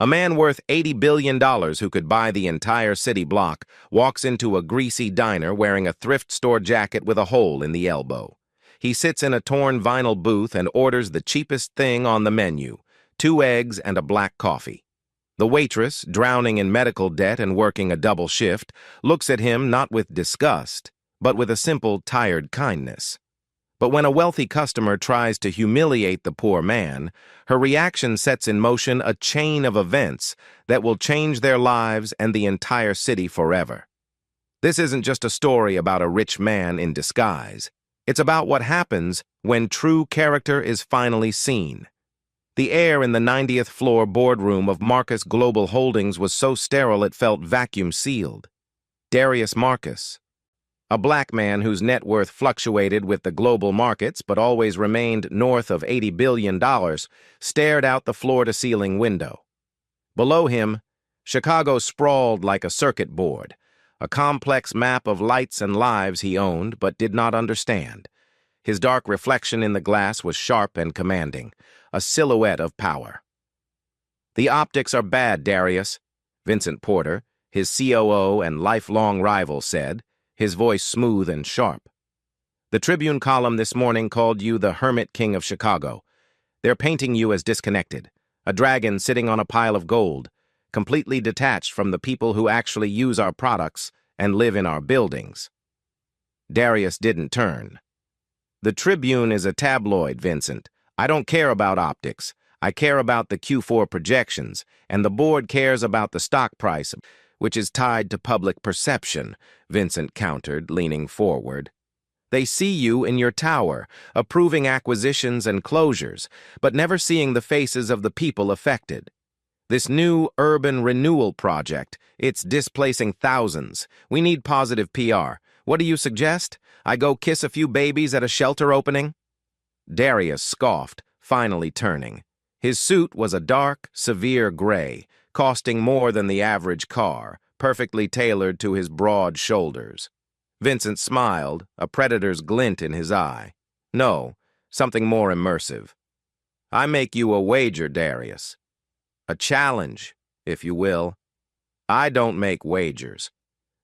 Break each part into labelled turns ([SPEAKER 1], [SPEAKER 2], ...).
[SPEAKER 1] A man worth $80 billion who could buy the entire city block walks into a greasy diner wearing a thrift store jacket with a hole in the elbow. He sits in a torn vinyl booth and orders the cheapest thing on the menu, 2 eggs and a black coffee. The waitress, drowning in medical debt and working a double shift, looks at him not with disgust, but with a simple, tired kindness. But when a wealthy customer tries to humiliate the poor man, her reaction sets in motion a chain of events that will change their lives and the entire city forever. This isn't just a story about a rich man in disguise. It's about what happens when true character is finally seen. The air in the 90th floor boardroom of Marcus Global Holdings was so sterile it felt vacuum-sealed. Darius Marcus, a black man whose net worth fluctuated with the global markets but always remained north of $80 billion, stared out the floor-to-ceiling window. Below him, Chicago sprawled like a circuit board, a complex map of lights and lives he owned but did not understand. His dark reflection in the glass was sharp and commanding, a silhouette of power. "The optics are bad, Darius," Vincent Porter, his COO and lifelong rival, said, his voice smooth and sharp. "The Tribune column this morning called you the Hermit King of Chicago. They're painting you as disconnected, a dragon sitting on a pile of gold, completely detached from the people who actually use our products and live in our buildings." Darius didn't turn. "The Tribune is a tabloid, Vincent. I don't care about optics. I care about the Q4 projections, and the board cares about the stock price, which is tied to public perception," Vincent countered, leaning forward. "They see you in your tower, approving acquisitions and closures, but never seeing the faces of the people affected. This new urban renewal project, it's displacing thousands. We need positive PR. What do you suggest? I go kiss a few babies at a shelter opening?" Darius scoffed, finally turning. His suit was a dark, severe gray, costing more than the average car, perfectly tailored to his broad shoulders. Vincent smiled, a predator's glint in his eye. "No, something more immersive. I make you a wager, Darius. A challenge, if you will. I don't make wagers.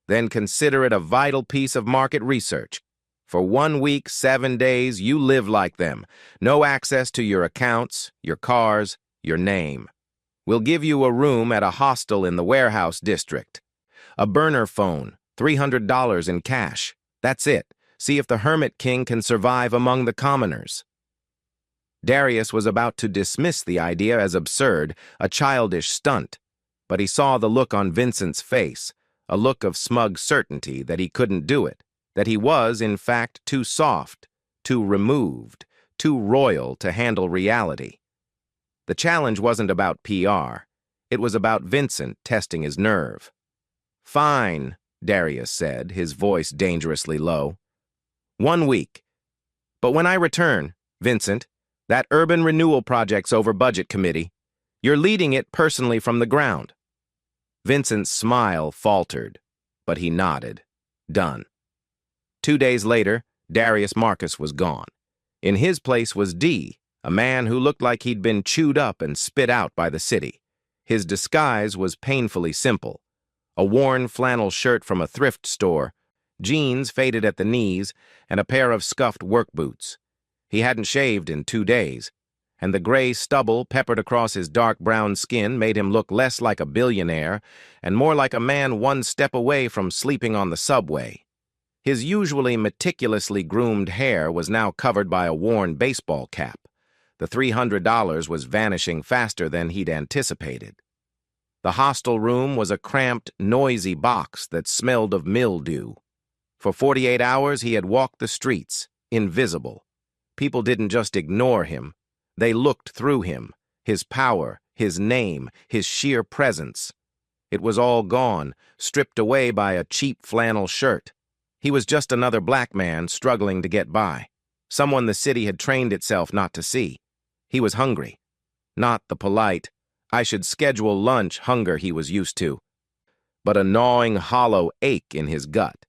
[SPEAKER 1] Then consider it a vital piece of market research. For 1 week, 7 days, you live like them. No access to your accounts, your cars, your name. We'll give you a room at a hostel in the warehouse district. A burner phone, $300 in cash. That's it. See if the Hermit King can survive among the commoners." Darius was about to dismiss the idea as absurd, a childish stunt, but he saw the look on Vincent's face, a look of smug certainty that he couldn't do it, that he was, in fact, too soft, too removed, too royal to handle reality. The challenge wasn't about PR. It was about Vincent testing his nerve. "Fine," Darius said, his voice dangerously low. 1 week. But when I return, Vincent, that urban renewal project's over budget committee. You're leading it personally from the ground." Vincent's smile faltered, but he nodded. Done. 2 days later, Darius Marcus was gone. In his place was D, a man who looked like he'd been chewed up and spit out by the city. His disguise was painfully simple. A worn flannel shirt from a thrift store, jeans faded at the knees, and a pair of scuffed work boots. He hadn't shaved in 2 days, and the gray stubble peppered across his dark brown skin made him look less like a billionaire and more like a man 1 step away from sleeping on the subway. His usually meticulously groomed hair was now covered by a worn baseball cap. The $300 was vanishing faster than he'd anticipated. The hostel room was a cramped, noisy box that smelled of mildew. For 48 hours he had walked the streets, invisible. People didn't just ignore him. They looked through him, his power, his name, his sheer presence. It was all gone, stripped away by a cheap flannel shirt. He was just another black man struggling to get by, someone the city had trained itself not to see. He was hungry. Not the polite, I should schedule lunch hunger he was used to, but a gnawing, hollow ache in his gut.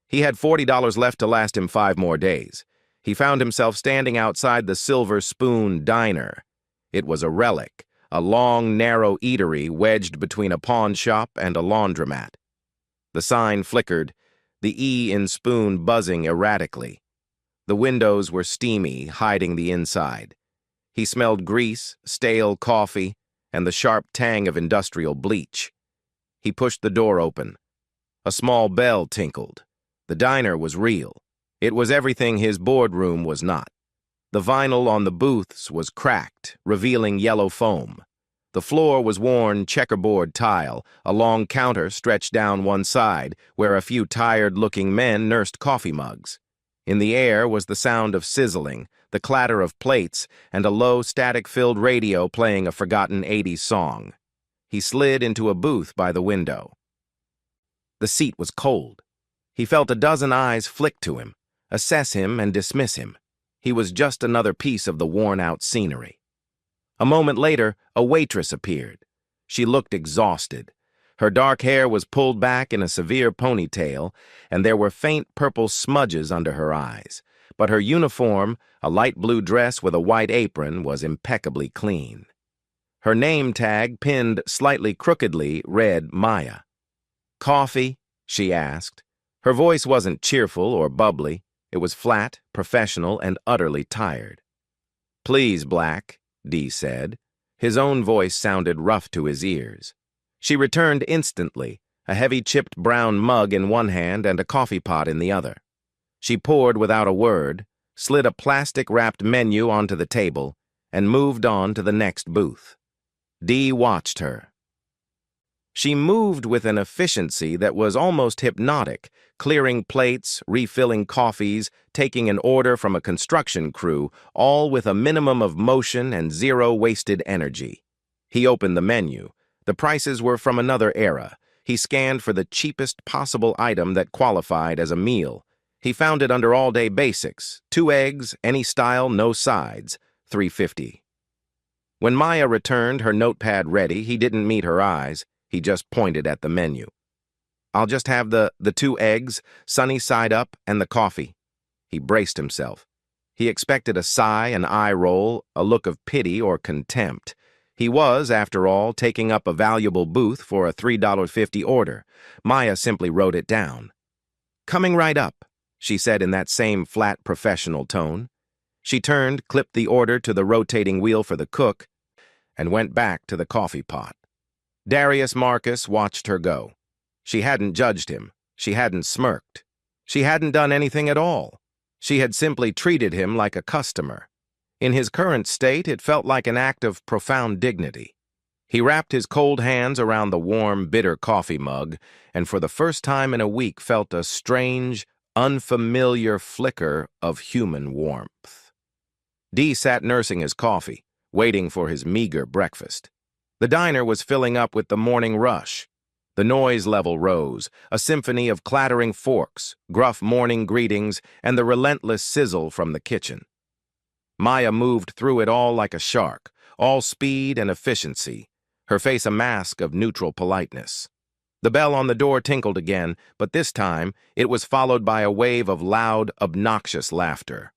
[SPEAKER 1] He had $40 left to last him 5 more days. He found himself standing outside the Silver Spoon Diner. It was a relic, a long, narrow eatery wedged between a pawn shop and a laundromat. The sign flickered, the E in spoon buzzing erratically. The windows were steamy, hiding the inside. He smelled grease, stale coffee, and the sharp tang of industrial bleach. He pushed the door open. A small bell tinkled. The diner was real. It was everything his boardroom was not. The vinyl on the booths was cracked, revealing yellow foam. The floor was worn checkerboard tile, a long counter stretched down one side, where a few tired-looking men nursed coffee mugs. In the air was the sound of sizzling, the clatter of plates, and a low, static-filled radio playing a forgotten 80s song. He slid into a booth by the window. The seat was cold. He felt a dozen eyes flick to him, assess him and dismiss him. He was just another piece of the worn-out scenery. A moment later, a waitress appeared. She looked exhausted. Her dark hair was pulled back in a severe ponytail, and there were faint purple smudges under her eyes. But her uniform, a light blue dress with a white apron, was impeccably clean. Her name tag, pinned slightly crookedly, read Maya. "Coffee?" she asked. Her voice wasn't cheerful or bubbly. It was flat, professional, and utterly tired. "Please, Black," Dee said. His own voice sounded rough to his ears. She returned instantly, a heavy chipped brown mug in one hand and a coffee pot in the other. She poured without a word, slid a plastic-wrapped menu onto the table, and moved on to the next booth. Dee watched her. She moved with an efficiency that was almost hypnotic, clearing plates, refilling coffees, taking an order from a construction crew, all with a minimum of motion and zero wasted energy. He opened the menu. The prices were from another era. He scanned for the cheapest possible item that qualified as a meal. He found it under all-day basics: 2 eggs, any style, no sides, $3.50. When Maya returned, her notepad ready, he didn't meet her eyes. He just pointed at the menu. "I'll just have the 2 eggs, sunny side up, and the coffee." He braced himself. He expected a sigh, an eye roll, a look of pity or contempt. He was, after all, taking up a valuable booth for a $3.50 order. Maya simply wrote it down. "Coming right up," she said in that same flat professional tone. She turned, clipped the order to the rotating wheel for the cook, and went back to the coffee pot. Darius Marcus watched her go. She hadn't judged him. She hadn't smirked. She hadn't done anything at all. She had simply treated him like a customer. In his current state, it felt like an act of profound dignity. He wrapped his cold hands around the warm, bitter coffee mug, and for the first time in a week felt a strange, unfamiliar flicker of human warmth. Dee sat nursing his coffee, waiting for his meager breakfast. The diner was filling up with the morning rush. The noise level rose, a symphony of clattering forks, gruff morning greetings, and the relentless sizzle from the kitchen. Maya moved through it all like a shark, all speed and efficiency, her face a mask of neutral politeness. The bell on the door tinkled again, but this time it was followed by a wave of loud, obnoxious laughter.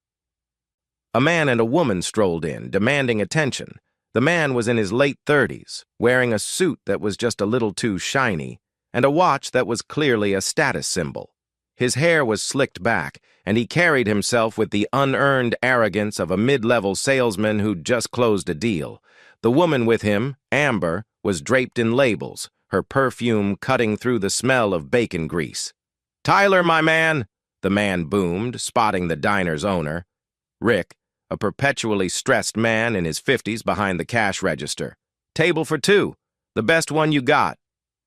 [SPEAKER 1] A man and a woman strolled in, demanding attention. The man was in his late 30s, wearing a suit that was just a little too shiny, and a watch that was clearly a status symbol. His hair was slicked back, and he carried himself with the unearned arrogance of a mid-level salesman who'd just closed a deal. The woman with him, Amber, was draped in labels, her perfume cutting through the smell of bacon grease. "Tyler, my man," the man boomed, spotting the diner's owner. Rick, a perpetually stressed man in his 50s behind the cash register. "Table for 2. The best one you got."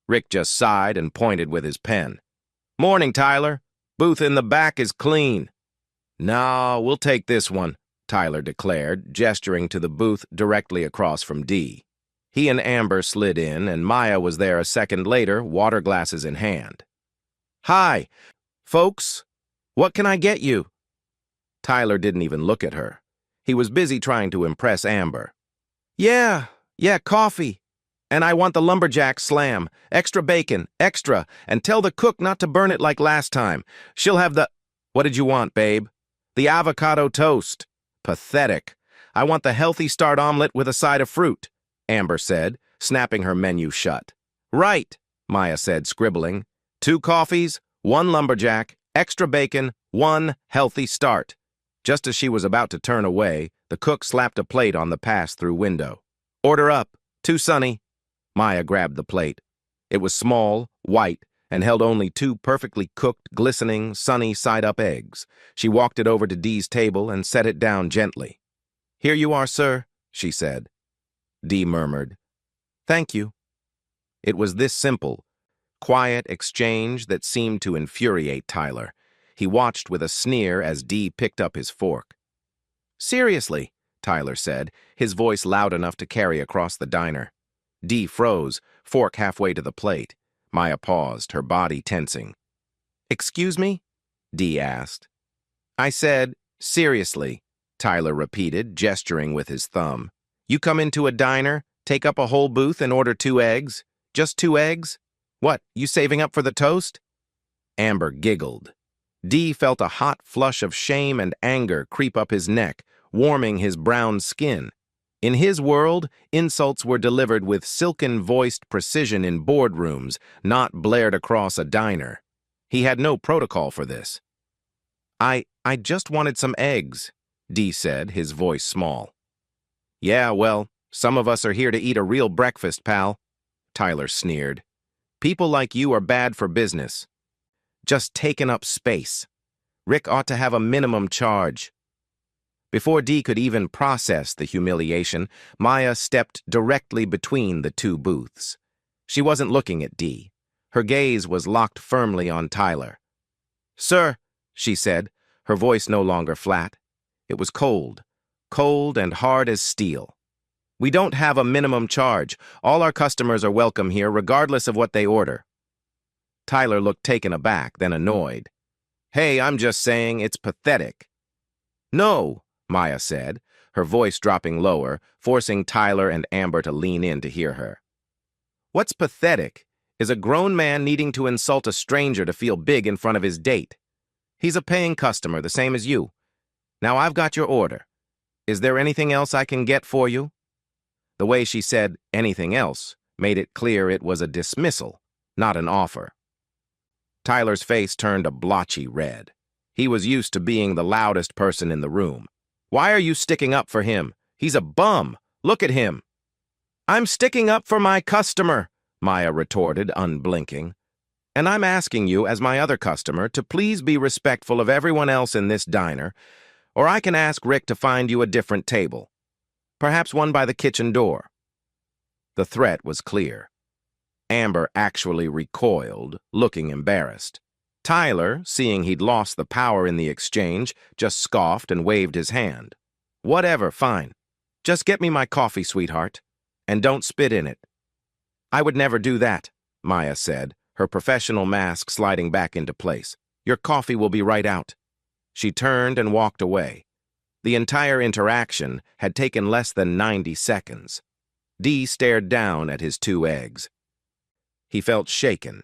[SPEAKER 1] Rick just sighed and pointed with his pen. "Morning, Tyler. Booth in the back is clean." "No, we'll take this one," Tyler declared, gesturing to the booth directly across from Dee. He and Amber slid in, and Maya was there a second later, water glasses in hand. "Hi, folks. What can I get you?" Tyler didn't even look at her. He was busy trying to impress Amber. Yeah, coffee. And I want the lumberjack slam. Extra bacon, extra. And tell the cook not to burn it like last time. She'll have the—" "What did you want, babe?" "The avocado toast." "Pathetic. I want the healthy start omelet with a side of fruit." Amber said, snapping her menu shut. Right, Maya said, scribbling. 2 coffees, 1 lumberjack, extra bacon, 1 healthy start. Just as she was about to turn away, the cook slapped a plate on the pass-through window. Order up, 2 sunny. Maya grabbed the plate. It was small, white, and held only 2 perfectly cooked, glistening, sunny side-up eggs. She walked it over to Dee's table and set it down gently. Here you are, sir, she said. Dee murmured, Thank you. It was this simple, quiet exchange that seemed to infuriate Tyler. He watched with a sneer as Dee picked up his fork. Seriously, Tyler said, his voice loud enough to carry across the diner. Dee froze, fork halfway to the plate. Maya paused, her body tensing. Excuse me? Dee asked. I said, seriously, Tyler repeated, gesturing with his thumb. You come into a diner, take up a whole booth and order 2 eggs? Just 2 eggs? What, you saving up for the toast? Amber giggled. Dee felt a hot flush of shame and anger creep up his neck, warming his brown skin. In his world, insults were delivered with silken-voiced precision in boardrooms, not blared across a diner. He had no protocol for this. I just wanted some eggs, Dee said, his voice small. Yeah, well, some of us are here to eat a real breakfast, pal, Tyler sneered. People like you are bad for business. Just taking up space. Rick ought to have a minimum charge. Before Dee could even process the humiliation, Maya stepped directly between the 2 booths. She wasn't looking at Dee. Her gaze was locked firmly on Tyler. Sir, she said, her voice no longer flat. It was cold and hard as steel. We don't have a minimum charge. All our customers are welcome here, regardless of what they order. Tyler looked taken aback, then annoyed. Hey, I'm just saying, it's pathetic. No, Maya said, her voice dropping lower, forcing Tyler and Amber to lean in to hear her. What's pathetic is a grown man needing to insult a stranger to feel big in front of his date. He's a paying customer, the same as you. Now I've got your order. Is there anything else I can get for you? The way she said anything else made it clear it was a dismissal, not an offer. Tyler's face turned a blotchy red. He was used to being the loudest person in the room. Why are you sticking up for him? He's a bum. Look at him. I'm sticking up for my customer, Maya retorted, unblinking. And I'm asking you, as my other customer, to please be respectful of everyone else in this diner, or I can ask Rick to find you a different table. Perhaps one by the kitchen door. The threat was clear. Amber actually recoiled, looking embarrassed. Tyler, seeing he'd lost the power in the exchange, just scoffed and waved his hand. Whatever, fine. Just get me my coffee, sweetheart. And don't spit in it. I would never do that, Maya said, her professional mask sliding back into place. Your coffee will be right out. She turned and walked away. The entire interaction had taken less than 90 seconds. Dee stared down at his 2 eggs. He felt shaken.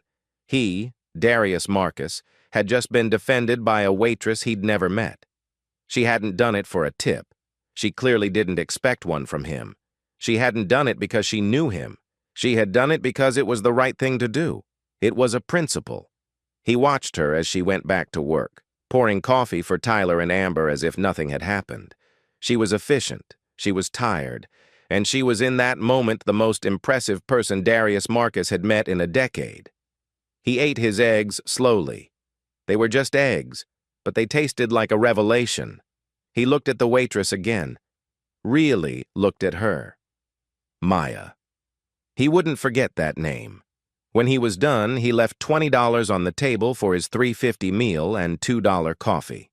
[SPEAKER 1] He, Darius Marcus, had just been defended by a waitress he'd never met. She hadn't done it for a tip. She clearly didn't expect one from him. She hadn't done it because she knew him. She had done it because it was the right thing to do. It was a principle. He watched her as she went back to work, pouring coffee for Tyler and Amber as if nothing had happened. She was efficient, she was tired, and she was in that moment the most impressive person Darius Marcus had met in a decade. He ate his eggs slowly. They were just eggs, but they tasted like a revelation. He looked at the waitress again. Really looked at her. Maya. He wouldn't forget that name. When he was done, he left $20 on the table for his $3.50 meal and $2 coffee.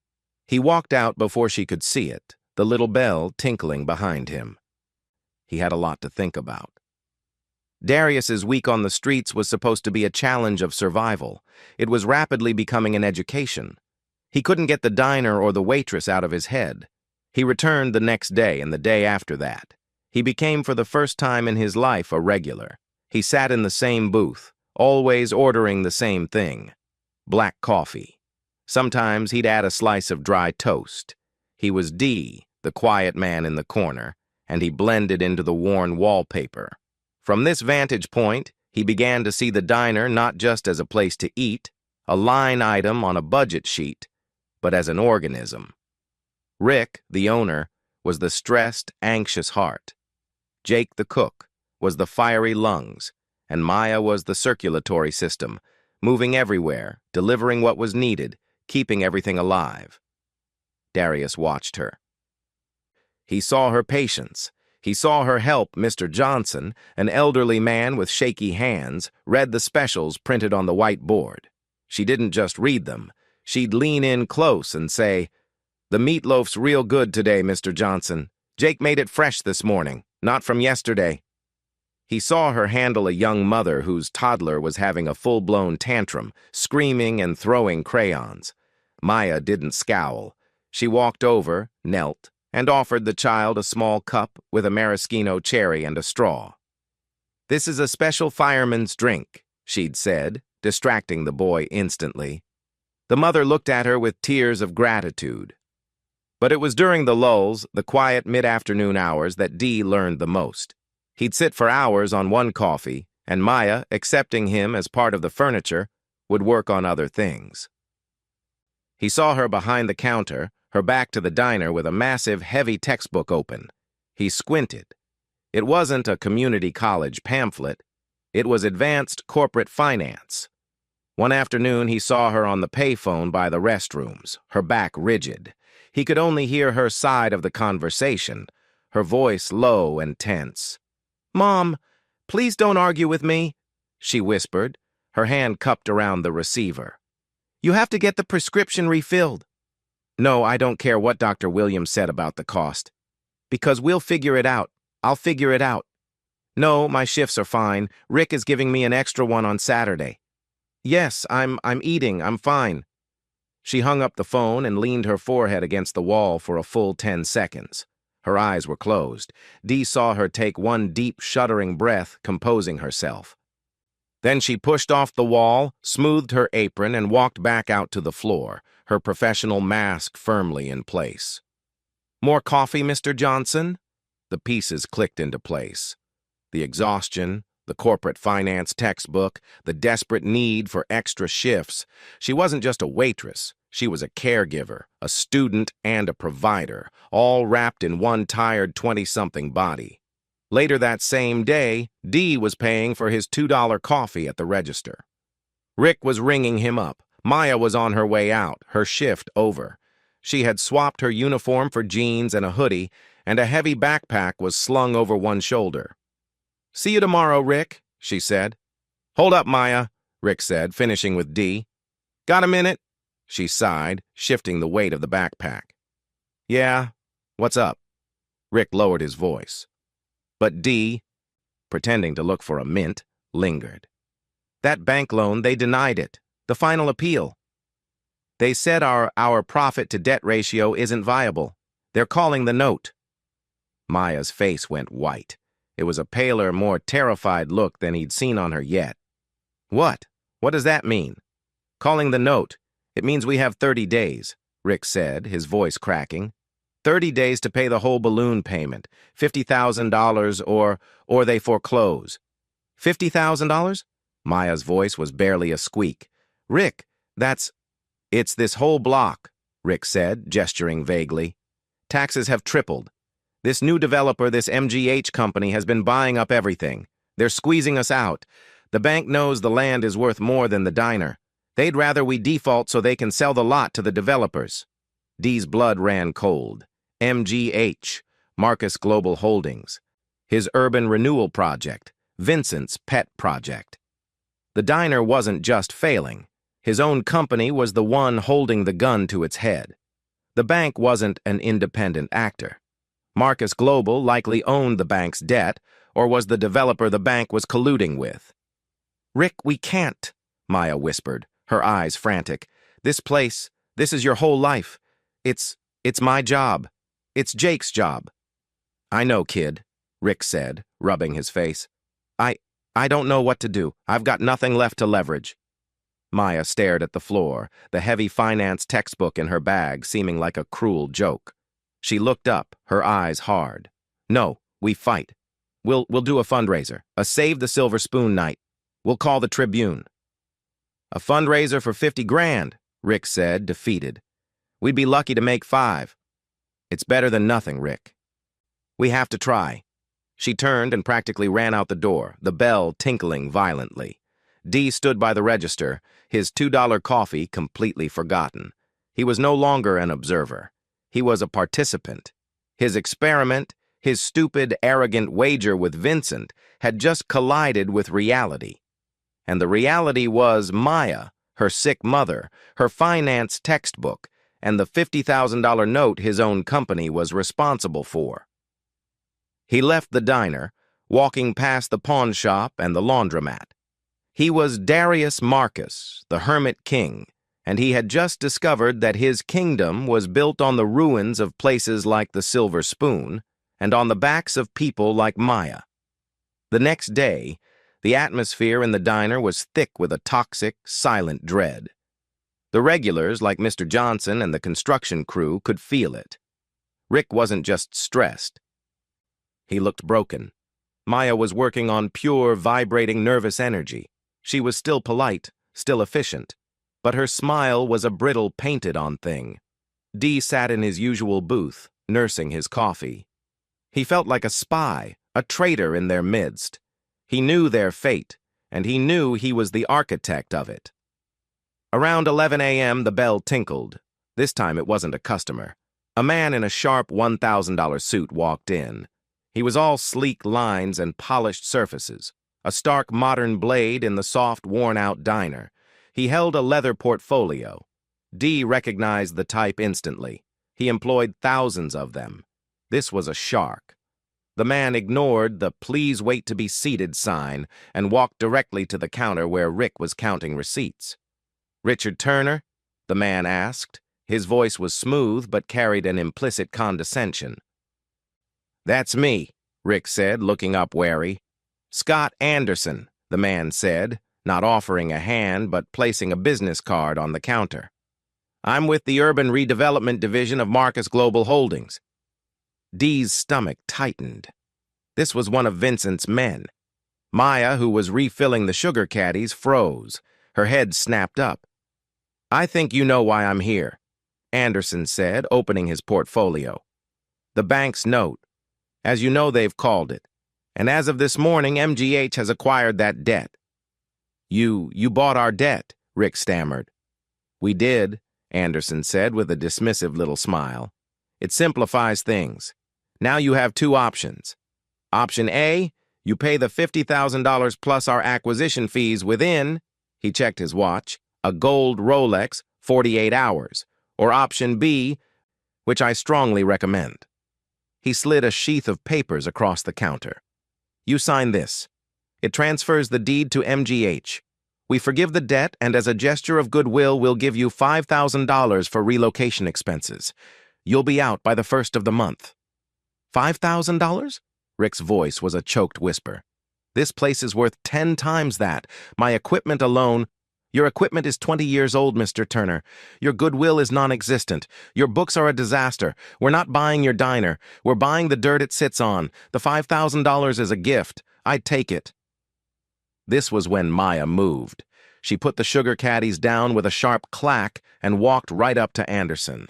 [SPEAKER 1] He walked out before she could see it, the little bell tinkling behind him. He had a lot to think about. Darius's week on the streets was supposed to be a challenge of survival. It was rapidly becoming an education. He couldn't get the diner or the waitress out of his head. He returned the next day and the day after that. He became for the first time in his life a regular. He sat in the same booth, always ordering the same thing. Black coffee. Sometimes he'd add a slice of dry toast. He was D, the quiet man in the corner, and he blended into the worn wallpaper. From this vantage point, he began to see the diner not just as a place to eat, a line item on a budget sheet, but as an organism. Rick, the owner, was the stressed, anxious heart. Jake, the cook, was the fiery lungs, and Maya was the circulatory system, moving everywhere, delivering what was needed, keeping everything alive. Darius watched her. He saw her patience. He saw her help Mr. Johnson, an elderly man with shaky hands, read the specials printed on the white board. She didn't just read them. She'd lean in close and say, "The meatloaf's real good today, Mr. Johnson. Jake made it fresh this morning, not from yesterday." He saw her handle a young mother whose toddler was having a full-blown tantrum, screaming and throwing crayons. Maya didn't scowl. She walked over, knelt, and offered the child a small cup with a maraschino cherry and a straw. "This is a special fireman's drink," she'd said, distracting the boy instantly. The mother looked at her with tears of gratitude. But it was during the lulls, the quiet mid-afternoon hours, that Dee learned the most. He'd sit for hours on one coffee, and Maya, accepting him as part of the furniture, would work on other things. He saw her behind the counter, her back to the diner with a massive, heavy textbook open. He squinted. It wasn't a community college pamphlet. It was advanced corporate finance. One afternoon, he saw her on the payphone by the restrooms, her back rigid. He could only hear her side of the conversation, her voice low and tense. "Mom, please don't argue with me," she whispered, her hand cupped around the receiver. "You have to get the prescription refilled." "No, I don't care what Dr. Williams said about the cost. Because we'll figure it out. I'll figure it out." "No, my shifts are fine. Rick is giving me an extra one on Saturday." "Yes, I'm eating. I'm fine." She hung up the phone and leaned her forehead against the wall for a full 10 seconds. Her eyes were closed. Dee saw her take one deep, shuddering breath, composing herself. Then she pushed off the wall, smoothed her apron, and walked back out to the floor, her professional mask firmly in place. "More coffee, Mr. Johnson?" The pieces clicked into place. The exhaustion, the corporate finance textbook, the desperate need for extra shifts. She wasn't just a waitress. She was a caregiver, a student, and a provider, all wrapped in one tired 20-something body. Later that same day, Dee was paying for his $2 coffee at the register. Rick was ringing him up. Maya was on her way out, her shift over. She had swapped her uniform for jeans and a hoodie, and a heavy backpack was slung over one shoulder. "See you tomorrow, Rick," she said. "Hold up, Maya," Rick said, finishing with Dee. "Got a minute?" She sighed, shifting the weight of the backpack. "Yeah, what's up?" Rick lowered his voice. But Dee, pretending to look for a mint, lingered. "That bank loan, they denied it. The final appeal. They said our profit-to-debt ratio isn't viable. They're calling the note." Maya's face went white. It was a paler, more terrified look than he'd seen on her yet. "What? What does that mean?" "Calling the note. It means we have 30 days, Rick said, his voice cracking. 30 days to pay the whole balloon payment, $50,000 or they foreclose." $50,000? Maya's voice was barely a squeak. "Rick, it's this whole block," Rick said, gesturing vaguely. "Taxes have tripled. This new developer, this MGH company, has been buying up everything. They're squeezing us out. The bank knows the land is worth more than the diner. They'd rather we default so they can sell the lot to the developers." Dee's blood ran cold. MGH, Marcus Global Holdings. His urban renewal project, Vincent's pet project. The diner wasn't just failing. His own company was the one holding the gun to its head. The bank wasn't an independent actor. Marcus Global likely owned the bank's debt, or was the developer the bank was colluding with. "Rick, we can't," Maya whispered, her eyes frantic. "This is your whole life. It's my job. It's Jake's job." "I know, kid," Rick said, rubbing his face. I don't know what to do. I've got nothing left to leverage." Maya stared at the floor, the heavy finance textbook in her bag seeming like a cruel joke. She looked up, her eyes hard. "No, We fight. We'll do a fundraiser, a Save the Silver Spoon night. We'll call the Tribune. A fundraiser for 50 grand, Rick said, defeated. We'd be lucky to make 5. It's better than nothing, Rick. We have to try. She turned and practically ran out the door, the bell tinkling violently. Dee stood by the register, his $2 coffee completely forgotten. He was no longer an observer. He was a participant. His experiment, his stupid, arrogant wager with Vincent, had just collided with reality. And the reality was Maya, her sick mother, her finance textbook, and the $50,000 note his own company was responsible for. He left the diner, walking past the pawn shop and the laundromat. He was Darius Marcus, the Hermit King, and he had just discovered that his kingdom was built on the ruins of places like the Silver Spoon and on the backs of people like Maya. The next day, the atmosphere in the diner was thick with a toxic, silent dread. The regulars, like Mr. Johnson and the construction crew, could feel it. Rick wasn't just stressed. He looked broken. Maya was working on pure, vibrating nervous energy. She was still polite, still efficient, but her smile was a brittle, painted-on thing. Dee sat in his usual booth, nursing his coffee. He felt like a spy, a traitor in their midst. He knew their fate, and he knew he was the architect of it. Around 11 a.m., the bell tinkled. This time it wasn't a customer. A man in a sharp $1,000 suit walked in. He was all sleek lines and polished surfaces, a stark modern blade in the soft, worn-out diner. He held a leather portfolio. Dee recognized the type instantly. He employed thousands of them. This was a shark. The man ignored the "Please wait to be seated" sign and walked directly to the counter where Rick was counting receipts. "Richard Turner?" the man asked. His voice was smooth but carried an implicit condescension. "That's me," Rick said, looking up wary. "Scott Anderson," the man said, not offering a hand but placing a business card on the counter. "I'm with the Urban Redevelopment Division of Marcus Global Holdings." Dee's stomach tightened. This was one of Vincent's men. Maya, who was refilling the sugar caddies, froze. Her head snapped up. "I think you know why I'm here," Anderson said, opening his portfolio. "The bank's note. As you know, they've called it. And as of this morning, MGH has acquired that debt." You bought our debt," Rick stammered. "We did," Anderson said with a dismissive little smile. "It simplifies things. Now you have 2 options. Option A, you pay the $50,000 plus our acquisition fees within," he checked his watch, "a gold Rolex, 48 hours. Or option B, which I strongly recommend." He slid a sheath of papers across the counter. "You sign this. It transfers the deed to MGH. We forgive the debt, and as a gesture of goodwill, we'll give you $5,000 for relocation expenses. You'll be out by the 1st of the month." $5,000? Rick's voice was a choked whisper. "This place is worth 10 times that. My equipment alone—" "Your equipment is 20 years old, Mr. Turner. Your goodwill is non-existent. Your books are a disaster. We're not buying your diner. We're buying the dirt it sits on. The $5,000 is a gift. I'd take it." This was when Maya moved. She put the sugar caddies down with a sharp clack and walked right up to Anderson.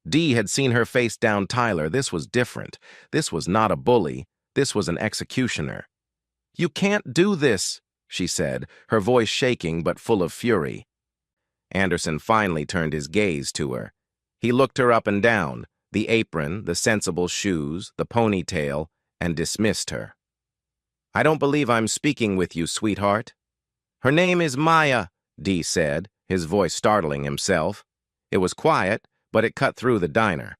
[SPEAKER 1] Dee had seen her face down Tyler. This was different. This was not a bully. This was an executioner. "You can't do this," she said, her voice shaking but full of fury. Anderson finally turned his gaze to her. He looked her up and down, the apron, the sensible shoes, the ponytail, and dismissed her. "I don't believe I'm speaking with you, sweetheart." "Her name is Maya," Dee said, his voice startling himself. It was quiet, but it cut through the diner.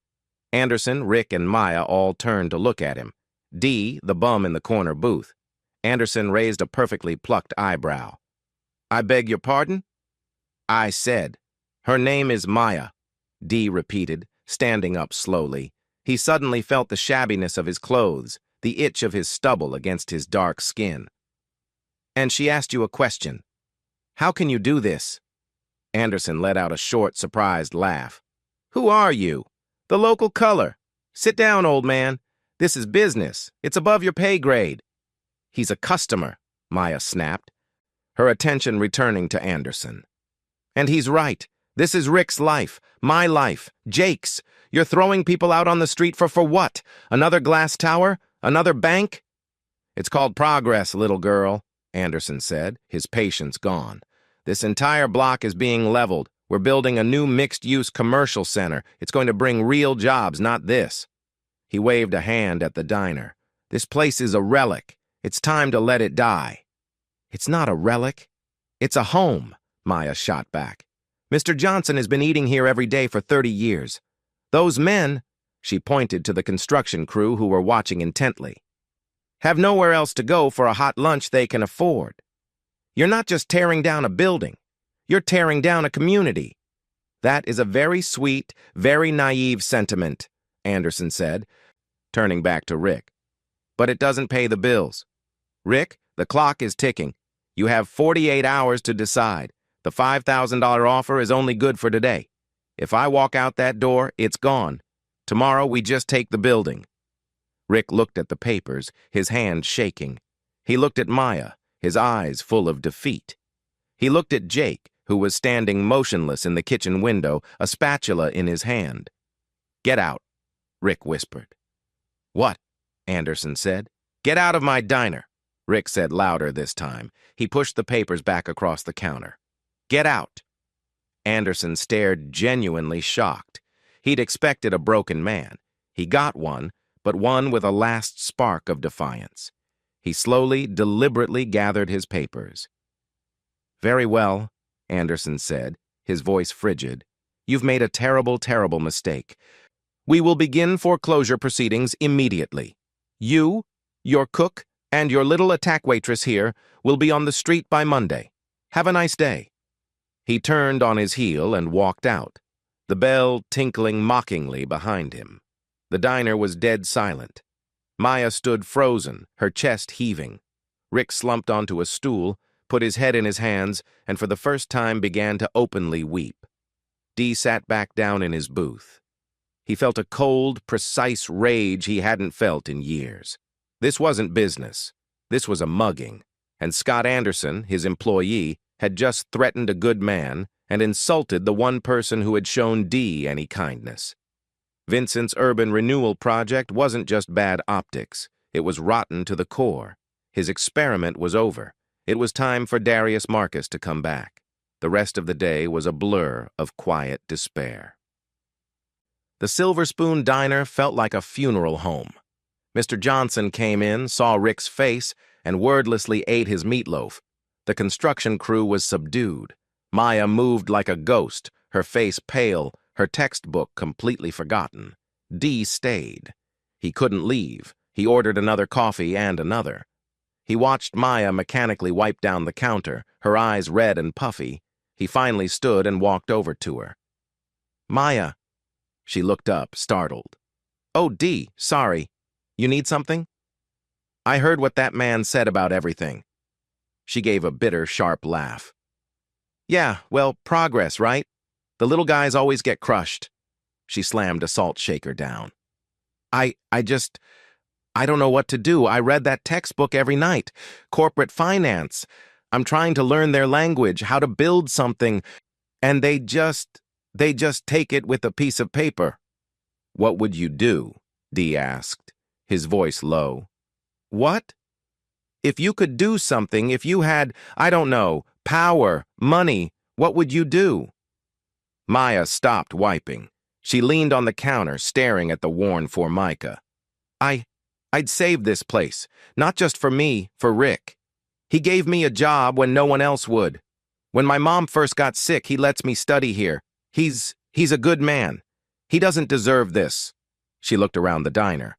[SPEAKER 1] Anderson, Rick, and Maya all turned to look at him. Dee, the bum in the corner booth. Anderson raised a perfectly plucked eyebrow. "I beg your pardon?" "I said, her name is Maya," Dee repeated, standing up slowly. He suddenly felt the shabbiness of his clothes, the itch of his stubble against his dark skin. "And she asked you a question. How can you do this?" Anderson let out a short, surprised laugh. "Who are you?" "The local color. Sit down, old man. This is business. It's above your pay grade. He's a customer, Maya snapped, her attention returning to Anderson. And he's right. This is Rick's life, my life, Jake's. You're throwing people out on the street for what? Another glass tower? Another bank? It's called progress, little girl, Anderson said, his patience gone. This entire block is being leveled. We're building a new mixed-use commercial center. It's going to bring real jobs, not this. He waved a hand at the diner. This place is a relic. It's time to let it die. It's not a relic. It's a home, Maya shot back. Mr. Johnson has been eating here every day for 30 years. Those men, she pointed to the construction crew who were watching intently, have nowhere else to go for a hot lunch they can afford. You're not just tearing down a building. You're tearing down a community. That is a very sweet, very naive sentiment, Anderson said, turning back to Rick. But it doesn't pay the bills. Rick, the clock is ticking. You have 48 hours to decide. The $5,000 offer is only good for today. If I walk out that door, it's gone. Tomorrow, we just take the building. Rick looked at the papers, his hand shaking. He looked at Maya, his eyes full of defeat. He looked at Jake, who was standing motionless in the kitchen window, a spatula in his hand. Get out, Rick whispered. What? Anderson said. Get out of my diner, Rick said louder this time. He pushed the papers back across the counter. Get out. Anderson stared, genuinely shocked. He'd expected a broken man. He got one, but one with a last spark of defiance. He slowly, deliberately gathered his papers. Very well, Anderson said, his voice frigid. You've made a terrible, terrible mistake. We will begin foreclosure proceedings immediately. You, your cook, and your little attack waitress here will be on the street by Monday. Have a nice day. He turned on his heel and walked out, the bell tinkling mockingly behind him. The diner was dead silent. Maya stood frozen, her chest heaving. Rick slumped onto a stool, put his head in his hands, and for the first time began to openly weep. Dee sat back down in his booth. He felt a cold, precise rage he hadn't felt in years. This wasn't business. This was a mugging. And Scott Anderson, his employee, had just threatened a good man and insulted the one person who had shown Dee any kindness. Vincent's urban renewal project wasn't just bad optics. It was rotten to the core. His experiment was over. It was time for Darius Marcus to come back. The rest of the day was a blur of quiet despair. The Silver Spoon Diner felt like a funeral home. Mr. Johnson came in, saw Rick's face, and wordlessly ate his meatloaf. The construction crew was subdued. Maya moved like a ghost, her face pale, her textbook completely forgotten. Dee stayed. He couldn't leave. He ordered another coffee and another. He watched Maya mechanically wipe down the counter, her eyes red and puffy. He finally stood and walked over to her. Maya. She looked up, startled. Oh, Dee, sorry. You need something? I heard what that man said about everything. She gave a bitter, sharp laugh. Yeah, well, progress, right? The little guys always get crushed. She slammed a salt shaker down. I don't know what to do. I read that textbook every night. Corporate finance. I'm trying to learn their language, how to build something, and they just take it with a piece of paper. What would you do? Dee asked, his voice low. What? If you could do something, if you had, I don't know, power, money, what would you do? Maya stopped wiping. She leaned on the counter, staring at the worn Formica. I'd save this place, not just for me, for Rick. He gave me a job when no one else would. When my mom first got sick, he lets me study here. He's a good man. He doesn't deserve this. She looked around the diner.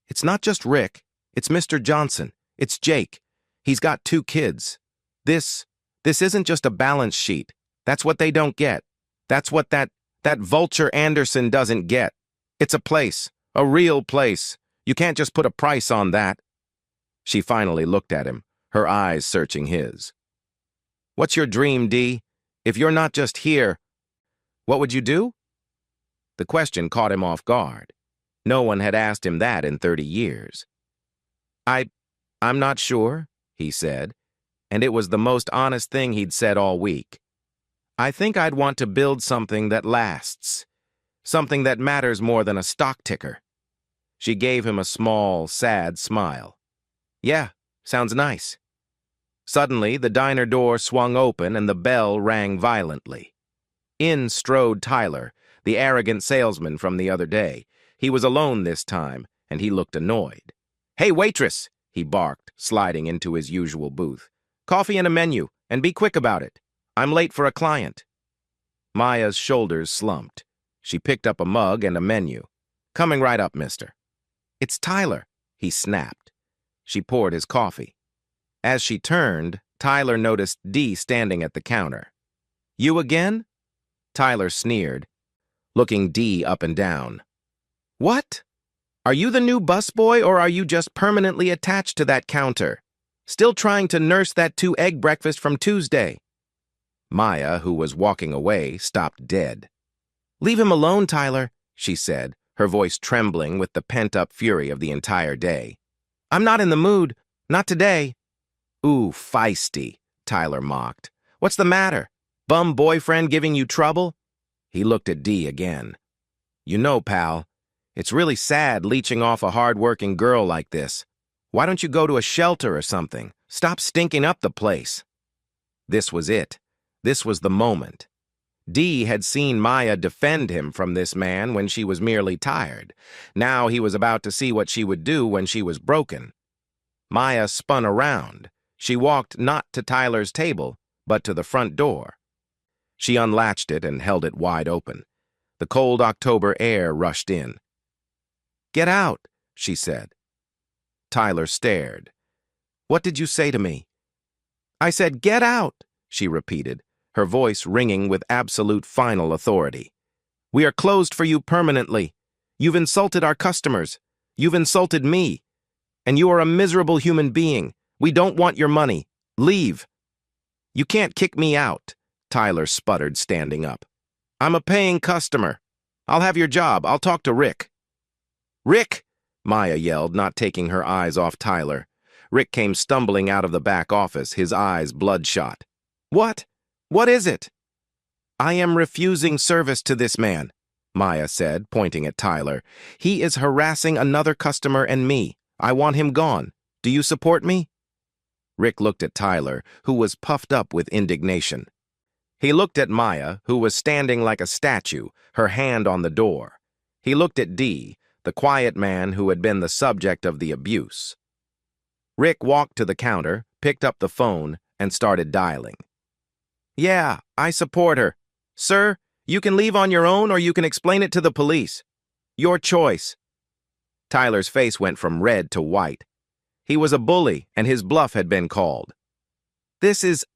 [SPEAKER 1] It's not just Rick. It's Mr. Johnson. It's Jake. He's got 2 kids. This isn't just a balance sheet. That's what they don't get. That's what that vulture Anderson doesn't get. It's a place, a real place. You can't just put a price on that. She finally looked at him, her eyes searching his. What's your dream, Dee? If you're not just here, what would you do? The question caught him off guard. No one had asked him that in 30 years. I, I'm not sure, he said, and it was the most honest thing he'd said all week. I think I'd want to build something that lasts, something that matters more than a stock ticker. She gave him a small, sad smile. Yeah, sounds nice. Suddenly, the diner door swung open and the bell rang violently. In strode Tyler, the arrogant salesman from the other day. He was alone this time, and he looked annoyed. "Hey, waitress!" he barked, sliding into his usual booth. "Coffee and a menu, and be quick about it. I'm late for a client." Maya's shoulders slumped. She picked up a mug and a menu. "Coming right up, mister." "It's Tyler," he snapped. She poured his coffee. As she turned, Tyler noticed Dee standing at the counter. "You again?" Tyler sneered, looking Dee up and down. "What? Are you the new busboy, or are you just permanently attached to that counter? Still trying to nurse that 2-egg breakfast from Tuesday?" Maya, who was walking away, stopped dead. "Leave him alone, Tyler," she said, her voice trembling with the pent-up fury of the entire day. "I'm not in the mood. Not today." "Ooh, feisty," Tyler mocked. "What's the matter? Bum boyfriend giving you trouble?" He looked at Dee again. "You know, pal, it's really sad leeching off a hard-working girl like this. Why don't you go to a shelter or something? Stop stinking up the place." This was it. This was the moment. Dee had seen Maya defend him from this man when she was merely tired. Now he was about to see what she would do when she was broken. Maya spun around. She walked not to Tyler's table, but to the front door. She unlatched it and held it wide open. The cold October air rushed in. "Get out," she said. Tyler stared. "What did you say to me?" "I said, get out," she repeated, her voice ringing with absolute final authority. "We are closed for you permanently. You've insulted our customers. You've insulted me. And you are a miserable human being. We don't want your money. Leave." "You can't kick me out," Tyler sputtered, standing up. "I'm a paying customer. I'll have your job. I'll talk to Rick." "Rick!" Maya yelled, not taking her eyes off Tyler. Rick came stumbling out of the back office, his eyes bloodshot. "What? What is it?" "I am refusing service to this man," Maya said, pointing at Tyler. "He is harassing another customer and me. I want him gone. Do you support me?" Rick looked at Tyler, who was puffed up with indignation. He looked at Maya, who was standing like a statue, her hand on the door. He looked at Dee, the quiet man who had been the subject of the abuse. Rick walked to the counter, picked up the phone, and started dialing. "Yeah, I support her. Sir, you can leave on your own or you can explain it to the police. Your choice." Tyler's face went from red to white. He was a bully, and his bluff had been called. This is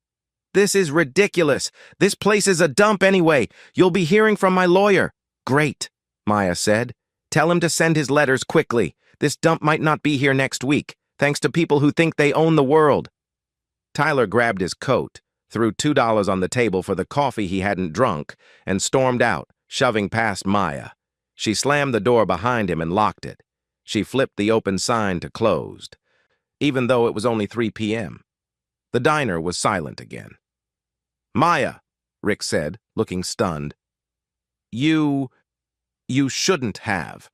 [SPEAKER 1] ridiculous. This place is a dump anyway. You'll be hearing from my lawyer." "Great," Maya said. "Tell him to send his letters quickly. This dump might not be here next week, thanks to people who think they own the world." Tyler grabbed his coat, threw $2 on the table for the coffee he hadn't drunk, and stormed out, shoving past Maya. She slammed the door behind him and locked it. She flipped the open sign to closed, even though it was only 3 p.m. The diner was silent again. "Maya," Rick said, looking stunned. You shouldn't have."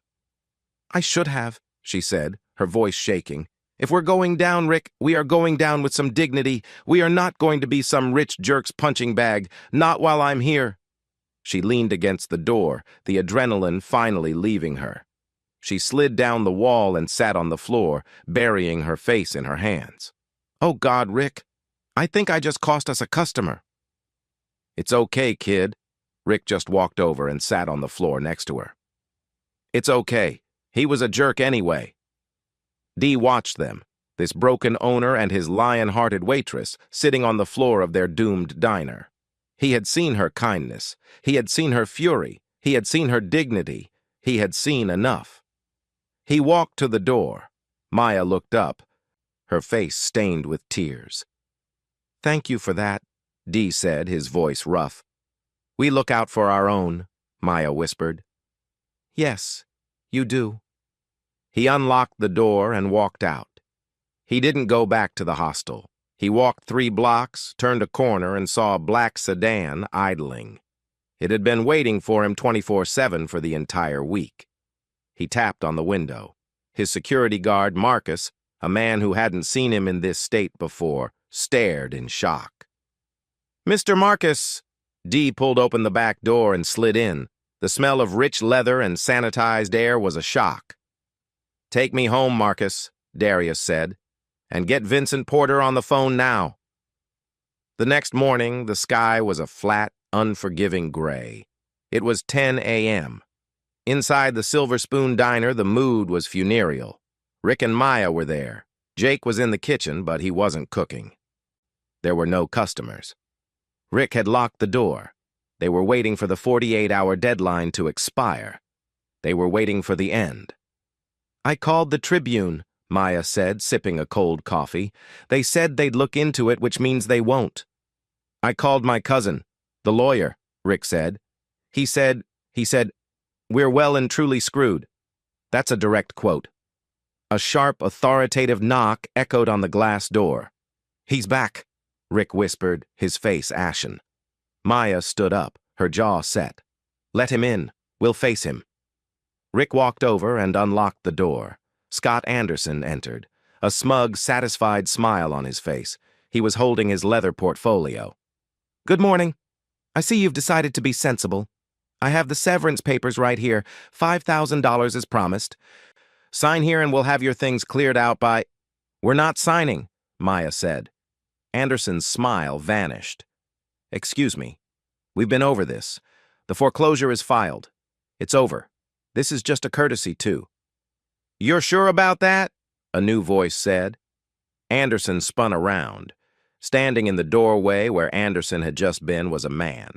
[SPEAKER 1] "I should have," she said, her voice shaking. "If we're going down, Rick, we are going down with some dignity. We are not going to be some rich jerk's punching bag, not while I'm here." She leaned against the door, the adrenaline finally leaving her. She slid down the wall and sat on the floor, burying her face in her hands. "Oh God, Rick, I think I just cost us a customer." "It's okay, kid." Rick just walked over and sat on the floor next to her. "It's okay. He was a jerk anyway." Dee watched them, this broken owner and his lion-hearted waitress, sitting on the floor of their doomed diner. He had seen her kindness. He had seen her fury. He had seen her dignity. He had seen enough. He walked to the door. Maya looked up, her face stained with tears. "Thank you for that," Dee said, his voice rough. "We look out for our own," Maya whispered. "Yes, you do." He unlocked the door and walked out. He didn't go back to the hostel. He walked 3 blocks, turned a corner, and saw a black sedan idling. It had been waiting for him 24/7 for the entire week. He tapped on the window. His security guard, Marcus, a man who hadn't seen him in this state before, stared in shock. "Mr. Marcus!" Dee pulled open the back door and slid in. The smell of rich leather and sanitized air was a shock. "Take me home, Marcus," Darius said, "and get Vincent Porter on the phone now." The next morning, the sky was a flat, unforgiving gray. It was 10 a.m. Inside the Silver Spoon Diner, the mood was funereal. Rick and Maya were there. Jake was in the kitchen, but he wasn't cooking. There were no customers. Rick had locked the door. They were waiting for the 48-hour deadline to expire. They were waiting for the end. "I called the Tribune," Maya said, sipping a cold coffee. "They said they'd look into it, which means they won't." "I called my cousin, the lawyer," Rick said. He said, "We're well and truly screwed." That's a direct quote. A sharp, authoritative knock echoed on the glass door. "He's back," Rick whispered, his face ashen. Maya stood up, her jaw set. "Let him in. We'll face him." Rick walked over and unlocked the door. Scott Anderson entered, a smug, satisfied smile on his face. He was holding his leather portfolio. "Good morning. I see you've decided to be sensible. I have the severance papers right here. $5,000 as promised. Sign here and we'll have your things cleared out by—" "We're not signing," Maya said. Anderson's smile vanished. "Excuse me. We've been over this. The foreclosure is filed. It's over. This is just a courtesy, too." "You're sure about that?" a new voice said. Anderson spun around. Standing in the doorway where Anderson had just been was a man.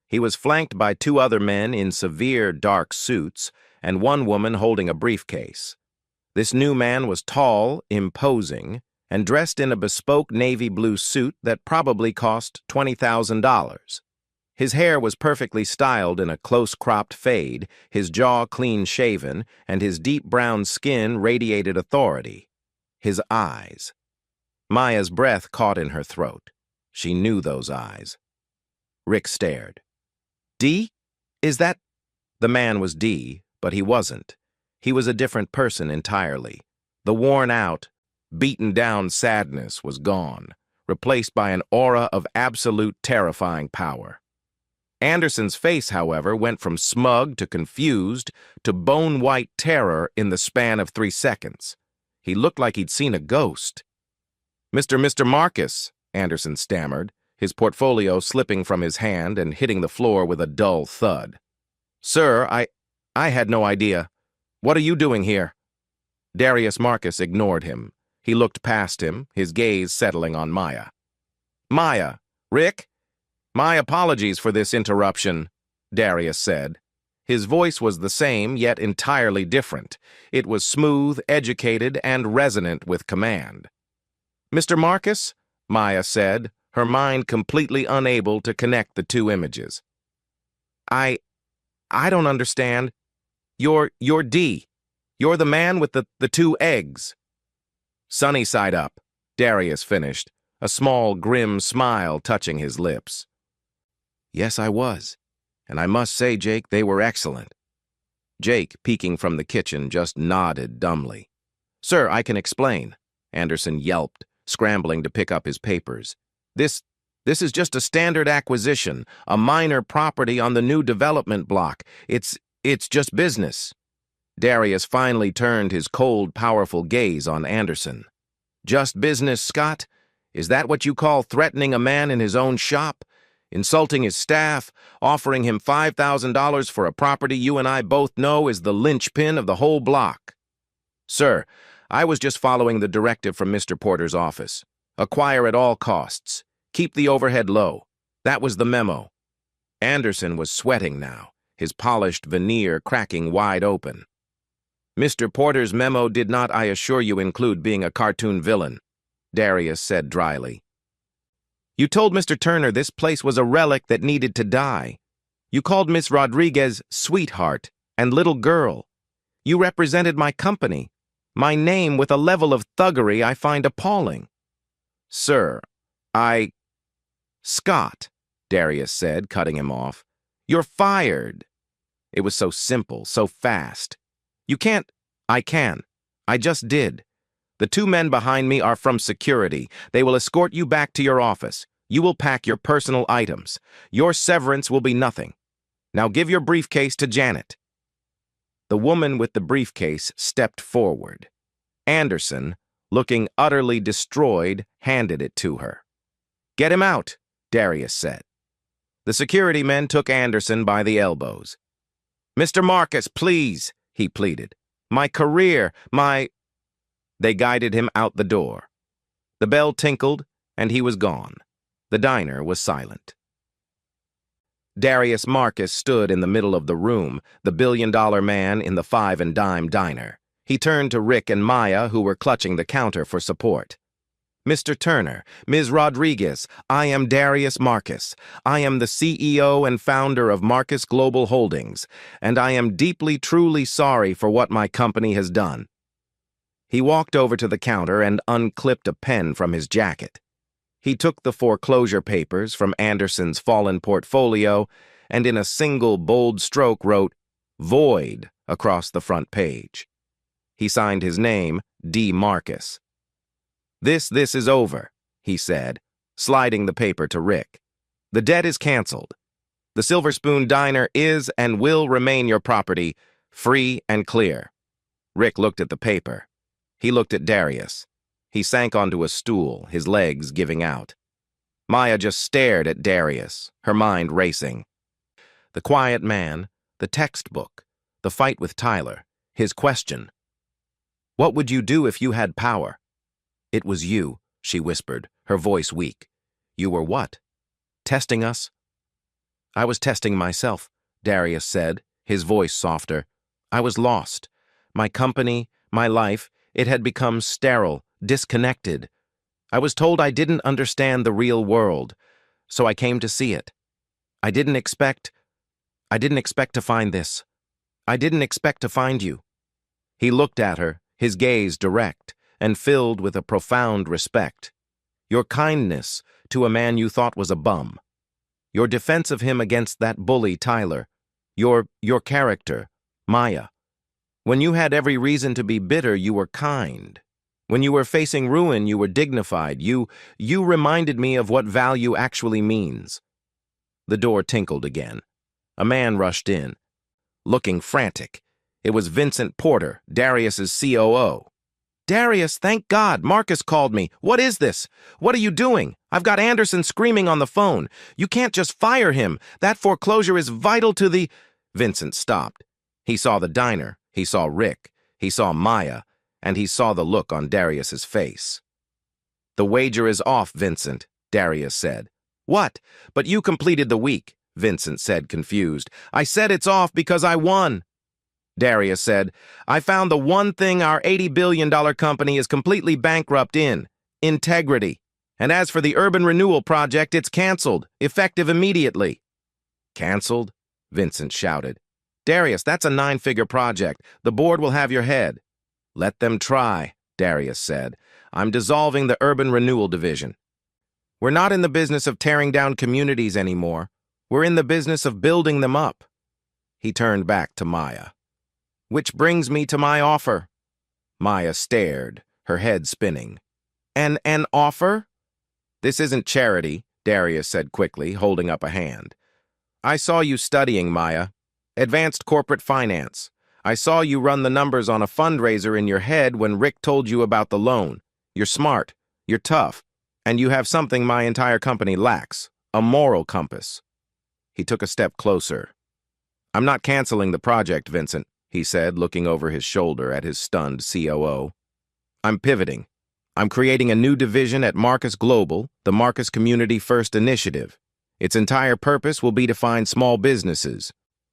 [SPEAKER 1] He was flanked by 2 other men in severe dark suits and one woman holding a briefcase. This new man was tall, imposing, and dressed in a bespoke navy blue suit that probably cost $20,000. His hair was perfectly styled in a close-cropped fade, his jaw clean-shaven, and his deep brown skin radiated authority. His eyes. Maya's breath caught in her throat. She knew those eyes. Rick stared. "Dee? Is that—" The man was Dee, but he wasn't. He was a different person entirely. The worn-out, beaten-down sadness was gone, replaced by an aura of absolute terrifying power. Anderson's face, however, went from smug to confused to bone-white terror in the span of 3 seconds. He looked like he'd seen a ghost. Mr. Marcus," Anderson stammered, his portfolio slipping from his hand and hitting the floor with a dull thud. "Sir, I had no idea. What are you doing here?" Darius Marcus ignored him. He looked past him, his gaze settling on Maya. "Maya, Rick? My apologies for this interruption," Darius said. His voice was the same, yet entirely different. It was smooth, educated, and resonant with command. "Mr. Marcus?" Maya said, her mind completely unable to connect the 2 images. I don't understand. You're Dee. You're the man with the 2 eggs." "Sunny side up," Darius finished, a small, grim smile touching his lips. "Yes, I was. And I must say, Jake, they were excellent." Jake, peeking from the kitchen, just nodded dumbly. "Sir, I can explain," Anderson yelped, scrambling to pick up his papers. This is just a standard acquisition, a minor property on the new development block. It's just business." Darius finally turned his cold, powerful gaze on Anderson. "Just business, Scott? Is that what you call threatening a man in his own shop? Insulting his staff, offering him $5,000 for a property you and I both know is the linchpin of the whole block?" "Sir, I was just following the directive from Mr. Porter's office. Acquire at all costs. Keep the overhead low. That was the memo." Anderson was sweating now, his polished veneer cracking wide open. "Mr. Porter's memo did not, I assure you, include being a cartoon villain," Darius said dryly. "You told Mr. Turner this place was a relic that needed to die. You called Miss Rodriguez sweetheart and little girl. You represented my company. My name with a level of thuggery I find appalling. Sir, I... Scott, Darius said, cutting him off. You're fired. It was so simple, so fast. You can't... I can. I just did. The two men behind me are from security. They will escort you back to your office. You will pack your personal items. Your severance will be nothing. Now give your briefcase to Janet. The woman with the briefcase stepped forward. Anderson, looking utterly destroyed, handed it to her. Get him out, Darius said. The security men took Anderson by the elbows. Mr. Marcus, please, he pleaded. My career, my... They guided him out the door. The bell tinkled, and he was gone. The diner was silent. Darius Marcus stood in the middle of the room, the billion-dollar man in the five-and-dime diner. He turned to Rick and Maya, who were clutching the counter for support. Mr. Turner, Ms. Rodriguez, I am Darius Marcus. I am the CEO and founder of Marcus Global Holdings, and I am deeply, truly sorry for what my company has done. He walked over to the counter and unclipped a pen from his jacket. He took the foreclosure papers from Anderson's fallen portfolio and in a single bold stroke wrote, Void, across the front page. He signed his name, D. Marcus. This is over, he said, sliding the paper to Rick. The debt is canceled. The Silver Spoon Diner is and will remain your property, free and clear. Rick looked at the paper. He looked at Darius. He sank onto a stool, his legs giving out. Maya just stared at Darius, her mind racing. The quiet man, the textbook, the fight with Tyler, his question. What would you do if you had power? It was you, she whispered, her voice weak. You were what? Testing us? I was testing myself, Darius said, his voice softer. I was lost. My company, my life, it had become sterile, disconnected. I was told I didn't understand the real world, so I came to see it. I didn't expect to find this. I didn't expect to find you. He looked at her, his gaze direct, and filled with a profound respect. Your kindness to a man you thought was a bum. Your defense of him against that bully, Tyler. Your character, Maya. When you had every reason to be bitter, you were kind. When you were facing ruin, you were dignified. You reminded me of what value actually means. The door tinkled again. A man rushed in, looking frantic. It was Vincent Porter, Darius's COO. Darius, thank God, Marcus called me. What is this? What are you doing? I've got Anderson screaming on the phone. You can't just fire him. That foreclosure is vital to the... Vincent stopped. He saw the diner. He saw Rick. He saw Maya. And he saw the look on Darius's face. The wager is off, Vincent, Darius said. What? But you completed the week, Vincent said, confused. I said it's off because I won. Darius said, I found the one thing our $80 billion company is completely bankrupt in, integrity. And as for the urban renewal project, it's canceled, effective immediately. Canceled? Vincent shouted. Darius, that's a 9-figure project. The board will have your head. Let them try, Darius said. I'm dissolving the urban renewal division. We're not in the business of tearing down communities anymore. We're in the business of building them up. He turned back to Maya. Which brings me to my offer. Maya stared, her head spinning. An offer? This isn't charity, Darius said quickly, holding up a hand. I saw you studying, Maya. Advanced corporate finance. I saw you run the numbers on a fundraiser in your head when Rick told you about the loan. You're smart, you're tough, and you have something my entire company lacks, a moral compass. He took a step closer. I'm not canceling the project, Vincent, he said, looking over his shoulder at his stunned COO. I'm pivoting. I'm creating a new division at Marcus Global, the Marcus Community First Initiative. Its entire purpose will be to find small businesses,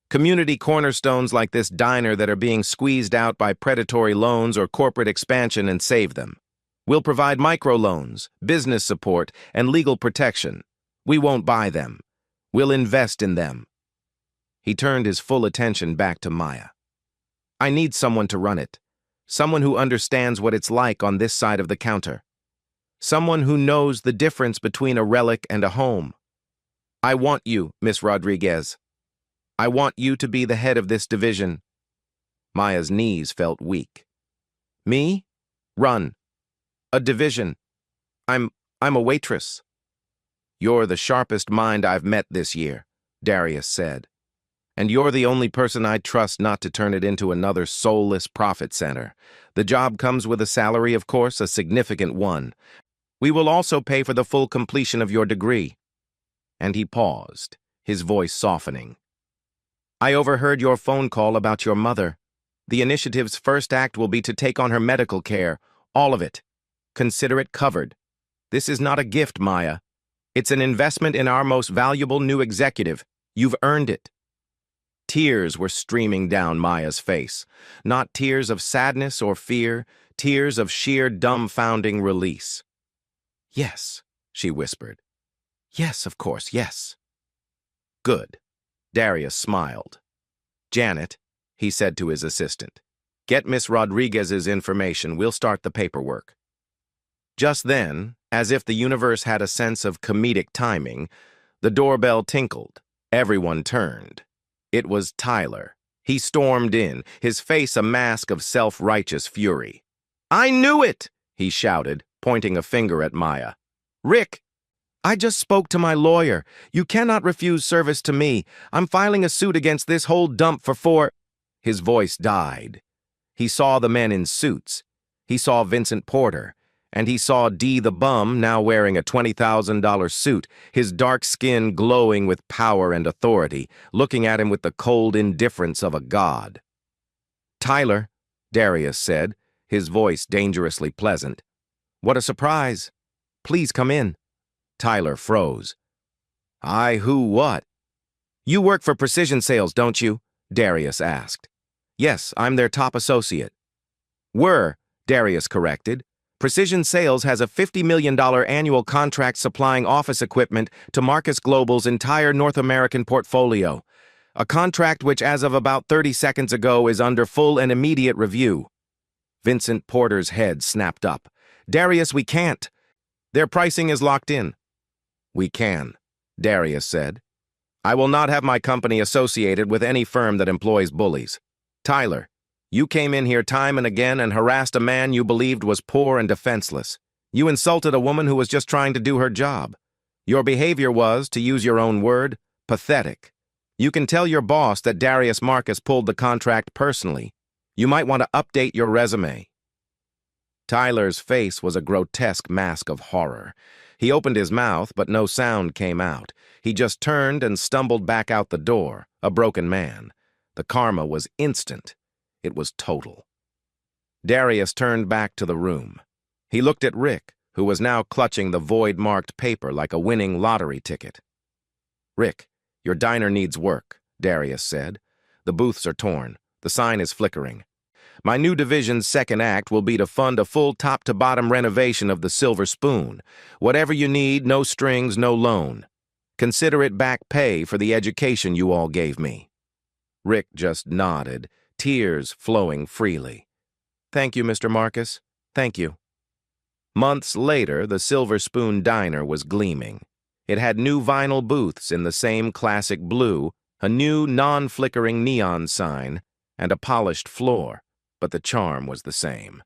[SPEAKER 1] community cornerstones like this diner that are being squeezed out by predatory loans or corporate expansion, and save them. We'll provide microloans, business support, and legal protection. We won't buy them. We'll invest in them. He turned his full attention back to Maya. I need someone to run it. Someone who understands what it's like on this side of the counter. Someone who knows the difference between a relic and a home. I want you, Miss Rodriguez. I want you to be the head of this division. Maya's knees felt weak. Me? Run. A division. I'm a waitress. You're the sharpest mind I've met this year, Darius said. And you're the only person I'd trust not to turn it into another soulless profit center. The job comes with a salary, of course, a significant one. We will also pay for the full completion of your degree. And he paused, his voice softening. I overheard your phone call about your mother. The initiative's first act will be to take on her medical care, all of it. Consider it covered. This is not a gift, Maya. It's an investment in our most valuable new executive. You've earned it. Tears were streaming down Maya's face, not tears of sadness or fear, tears of sheer dumbfounding release. Yes, she whispered. Yes, of course, yes. Good. Darius smiled. Janet, he said to his assistant, get Miss Rodriguez's information. We'll start the paperwork. Just then, as if the universe had a sense of comedic timing, the doorbell tinkled. Everyone turned. It was Tyler. He stormed in, his face a mask of self-righteous fury. I knew it, he shouted, pointing a finger at Maya. Rick, I just spoke to my lawyer. You cannot refuse service to me. I'm filing a suit against this whole dump for His voice died. He saw the men in suits. He saw Vincent Porter. And he saw D the bum, now wearing a $20,000 suit, his dark skin glowing with power and authority, looking at him with the cold indifference of a god. Tyler, Darius said, his voice dangerously pleasant. What a surprise. Please come in. Tyler froze. What? You work for Precision Sales, don't you? Darius asked. Yes, I'm their top associate. Darius corrected. Precision Sales has a $50 million annual contract supplying office equipment to Marcus Global's entire North American portfolio, a contract which as of about 30 seconds ago is under full and immediate review. Vincent Porter's head snapped up. Darius, we can't. Their pricing is locked in. We can, Darius said. I will not have my company associated with any firm that employs bullies. Tyler, you came in here time and again and harassed a man you believed was poor and defenseless. You insulted a woman who was just trying to do her job. Your behavior was, to use your own word, pathetic. You can tell your boss that Darius Marcus pulled the contract personally. You might want to update your resume. Tyler's face was a grotesque mask of horror. He opened his mouth, but no sound came out. He just turned and stumbled back out the door, a broken man. The karma was instant. It was total. Darius turned back to the room. He looked at Rick, who was now clutching the void-marked paper like a winning lottery ticket. Rick, your diner needs work, Darius said. The booths are torn. The sign is flickering. My new division's second act will be to fund a full top-to-bottom renovation of the Silver Spoon. Whatever you need, no strings, no loan. Consider it back pay for the education you all gave me. Rick just nodded, tears flowing freely. Thank you, Mr. Marcus. Thank you. Months later, the Silver Spoon Diner was gleaming. It had new vinyl booths in the same classic blue, a new non-flickering neon sign, and a polished floor, but the charm was the same.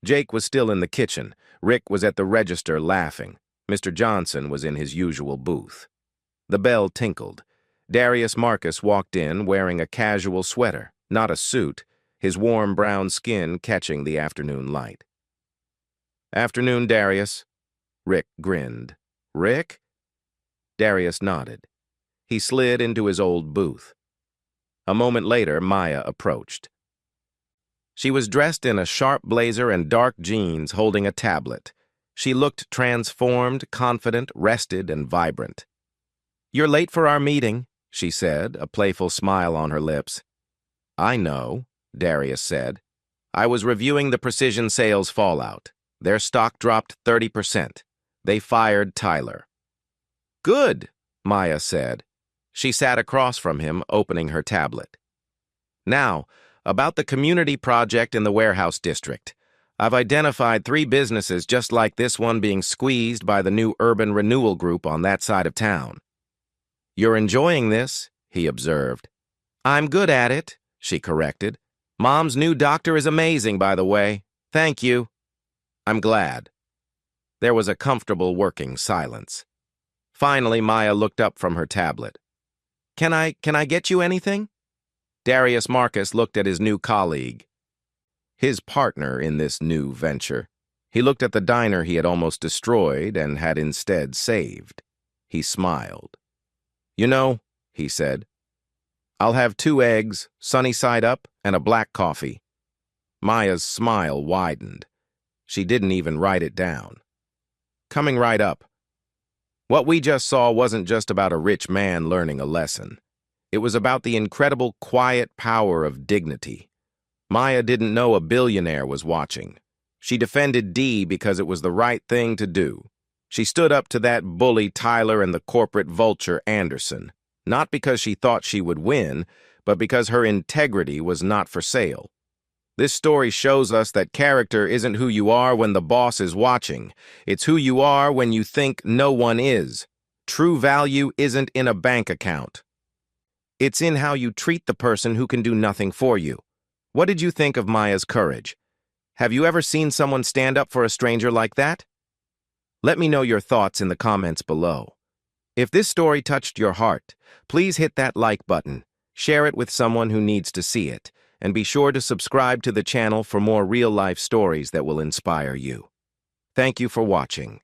[SPEAKER 1] Jake was still in the kitchen. Rick was at the register laughing. Mr. Johnson was in his usual booth. The bell tinkled. Darius Marcus walked in wearing a casual sweater, not a suit, his warm brown skin catching the afternoon light. Afternoon, Darius. Rick grinned. Rick? Darius nodded. He slid into his old booth. A moment later, Maya approached. She was dressed in a sharp blazer and dark jeans, holding a tablet. She looked transformed, confident, rested, and vibrant. You're late for our meeting, she said, a playful smile on her lips. I know, Darius said. I was reviewing the Precision Sales fallout. Their stock dropped 30%. They fired Tyler. Good, Maya said. She sat across from him, opening her tablet. Now, About the community project in the warehouse district. I've identified 3 businesses just like this one being squeezed by the new urban renewal group on that side of town. You're enjoying this, he observed. I'm good at it, she corrected. Mom's new doctor is amazing, by the way. Thank you. I'm glad. There was a comfortable working silence. Finally, Maya looked up from her tablet. Can I get you anything? Darius Marcus looked at his new colleague, his partner in this new venture. He looked at the diner he had almost destroyed and had instead saved. He smiled. You know, he said, I'll have 2 eggs, sunny side up, and a black coffee. Maya's smile widened. She didn't even write it down. Coming right up. What we just saw wasn't just about a rich man learning a lesson. It was about the incredible quiet power of dignity. Maya didn't know a billionaire was watching. She defended Dee because it was the right thing to do. She stood up to that bully Tyler and the corporate vulture Anderson, not because she thought she would win, but because her integrity was not for sale. This story shows us that character isn't who you are when the boss is watching. It's who you are when you think no one is. True value isn't in a bank account. It's in how you treat the person who can do nothing for you. What did you think of Maya's courage? Have you ever seen someone stand up for a stranger like that? Let me know your thoughts in the comments below. If this story touched your heart, please hit that like button, share it with someone who needs to see it, and be sure to subscribe to the channel for more real-life stories that will inspire you. Thank you for watching.